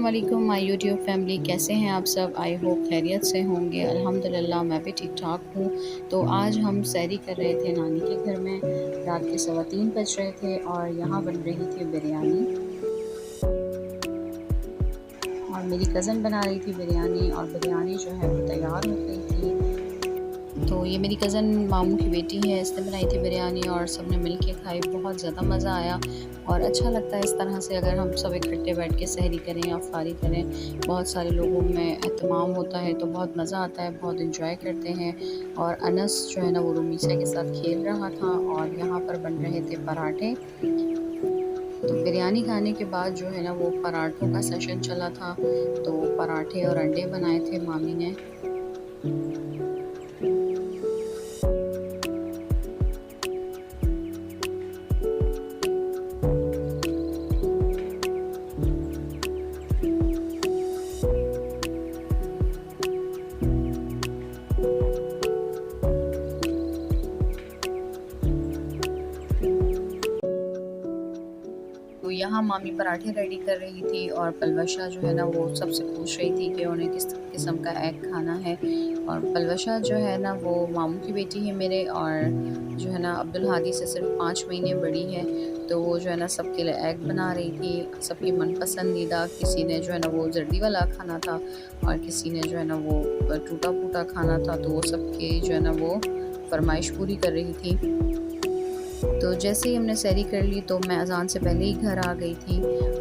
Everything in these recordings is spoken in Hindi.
अस्सलाम वालेकुम माय यूट्यूब फैमिली, कैसे हैं आप सब। आई होप खैरियत से होंगे। अल्हम्दुलिल्लाह मैं भी ठीक ठाक हूँ। तो आज हम सैरी कर रहे थे नानी के घर में। रात के 3:15 बज रहे थे और यहाँ बन रही थी बिरयानी और मेरी कज़न बना रही थी बिरयानी और बिरयानी जो है वो तैयार हो गई थी। तो ये मेरी कज़न मामू की बेटी है, इसने बनाई थी बिरयानी और सब ने मिल के खाई। बहुत ज़्यादा मज़ा आया और अच्छा लगता है इस तरह से अगर हम सब इकट्ठे बैठ के सहरी करें या अफ्तारी करें। बहुत सारे लोगों में एहतमाम होता है तो बहुत मज़ा आता है, बहुत इंजॉय करते हैं। और अनस जो है ना वो रुमीसा के साथ खेल रहा था और यहाँ पर बन रहे थे पराठे। तो बिरयानी खाने के बाद जो है ना वो पराठों का सेशन चला था, तो पराठे और अंडे बनाए थे मामी ने। तो यहाँ मामी पराठे रेडी कर रही थी और पलवशा जो है ना वो सबसे पूछ रही थी कि उन्हें किस किस्म का एग खाना है। और पलवशा जो है ना वो मामू की बेटी है मेरे और जो है ना अब्दुल हादी से सिर्फ 5 महीने बड़ी है। तो वो जो है ना सबके लिए एग बना रही थी, सबकी मन पसंदीदा। किसी ने जो है ना वो जर्दी वाला खाना था और किसी ने जो है ना वो टूटा फूटा खाना था, तो वो सबके जो है ना वो फरमाइश पूरी कर रही थी। तो जैसे ही हमने सैरी कर ली तो मैं अज़ान से पहले ही घर आ गई थी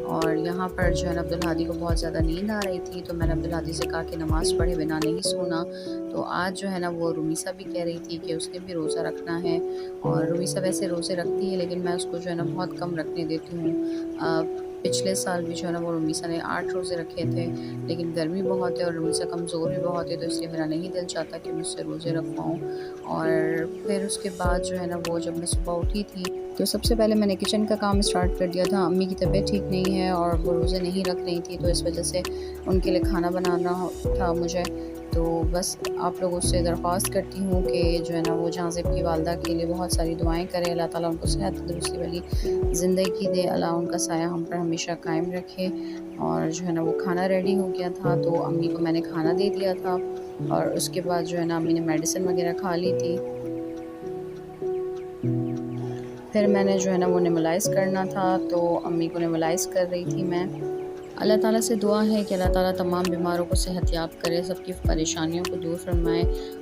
और यहाँ पर जो है ना अब्दुल हादी को बहुत ज़्यादा नींद आ रही थी, तो मैंने अब्दुल हादी से कहा कि नमाज़ पढ़े बिना नहीं सोना। तो आज जो है ना वो रुमीसा भी कह रही थी कि उसने भी रोज़ा रखना है और रुमीसा वैसे रोज़े रखती है लेकिन मैं उसको जो है ना बहुत कम रखने देती हूँ। पिछले साल भी जो है ना वो रुमीसा ने 8 रोज़े रखे थे, लेकिन गर्मी बहुत है और रुमीसा कमज़ोर भी बहुत है, तो इसलिए मेरा नहीं दिल चाहता कि मैं उससे रोज़े रखवाऊँ। और फिर उसके बाद जो है ना वो जब मैं सुबह उठी थी तो सबसे पहले मैंने किचन का काम स्टार्ट कर दिया था। अम्मी की तबीयत ठीक नहीं है और वो रोज़े नहीं रख रही थी, तो इस वजह से उनके लिए खाना बनाना था मुझे। तो बस आप लोगों से दरख्वास्त करती हूँ कि जो है ना वो जहाँज़ेब की वालदा के लिए बहुत सारी दुआएं करें। अल्लाह ताला उनको सेहत तंदुरुस्ती वाली ज़िंदगी दे, अल्लाह उनका साया हम पर हमेशा कायम रखे। और जो है ना वो खाना रेडी हो गया था तो अम्मी को मैंने खाना दे दिया था और उसके बाद जो है ना अम्मी ने मेडिसिन वगैरह खा ली थी। फिर मैंने जो है ना वो नेबुलाइज़ करना था तो अम्मी को नेबुलाइज़ कर रही थी मैं। अल्लाह ताला से दुआ है कि अल्लाह ताला तमाम बीमारों को सेहतयाब करे, सबकी परेशानियों को दूर फरमाए।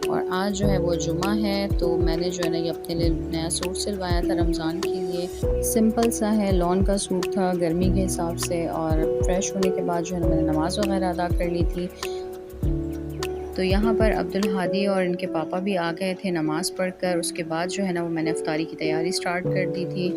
और आज जो है वो जुमा है तो मैंने जो है ना ये अपने लिए नया सूट सिलवाया था रमज़ान के लिए। सिंपल सा है, लॉन का सूट था गर्मी के हिसाब से। और फ्रेश होने के बाद जो है ना मैंने नमाज़ वगैरह अदा कर ली थी। तो यहाँ पर अब्दुल हादी और इनके पापा भी आ गए थे नमाज़ पढ़कर। उसके बाद जो है ना वो मैंने इफ्तारी की तैयारी स्टार्ट कर दी थी।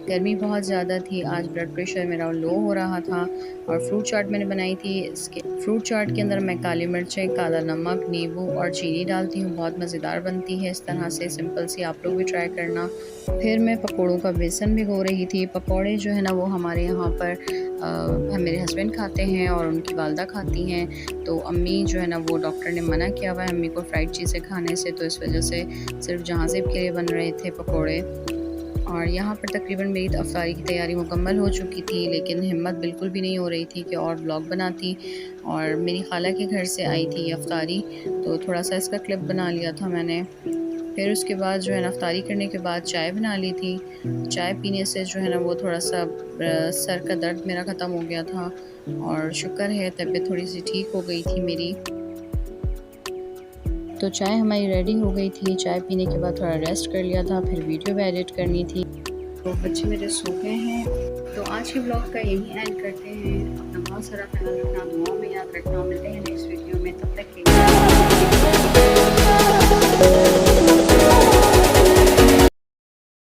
गर्मी बहुत ज़्यादा थी, आज ब्लड प्रेशर मेरा लो हो रहा था। और फ्रूट चाट मैंने बनाई थी। इसके फ्रूट चाट के अंदर मैं काली मिर्चें, काला नमक, नींबू और चीनी डालती हूँ, बहुत मज़ेदार बनती है इस तरह से, सिंपल सी। आप लोग भी ट्राई करना। फिर मैं पकौड़ों का बेसन भिगो रही थी। पकौड़े जो है ना वो हमारे यहाँ पर मेरे हस्बैंड खाते हैं और उनकी वालदा खाती हैं। तो अम्मी जो है ना वो डॉक्टर ने मना किया हुआ है अम्मी को फ्राइड चीज़ें खाने से, तो इस वजह से सिर्फ जहाँज़ेब के लिए बन रहे थे पकौड़े। और यहाँ पर तकरीबन मेरी अफ्तारी की तैयारी मुकम्मल हो चुकी थी, लेकिन हिम्मत बिल्कुल भी नहीं हो रही थी कि और व्लॉग बनाती। और मेरी खाला के घर से आई थी ये अफ्तारी, तो थोड़ा सा इसका क्लिप बना लिया था मैंने। फिर उसके बाद जो है ना अफ्तारी करने के बाद चाय बना ली थी। चाय पीने से जो है ना वो थोड़ा सा सर का दर्द मेरा ख़त्म हो गया था और शुक्र है तबीयत थोड़ी सी ठीक हो गई थी मेरी। तो चाय हमारी रेडी हो गई थी। चाय पीने के बाद थोड़ा रेस्ट कर लिया था, फिर वीडियो भी एडिट करनी थी। तो बच्चे मेरे सो गए हैं। तो आज के ब्लॉग का यही एंड करते हैं। अपना बहुत सारा ख्याल रखना, दुआ में याद रखना। मिलते हैं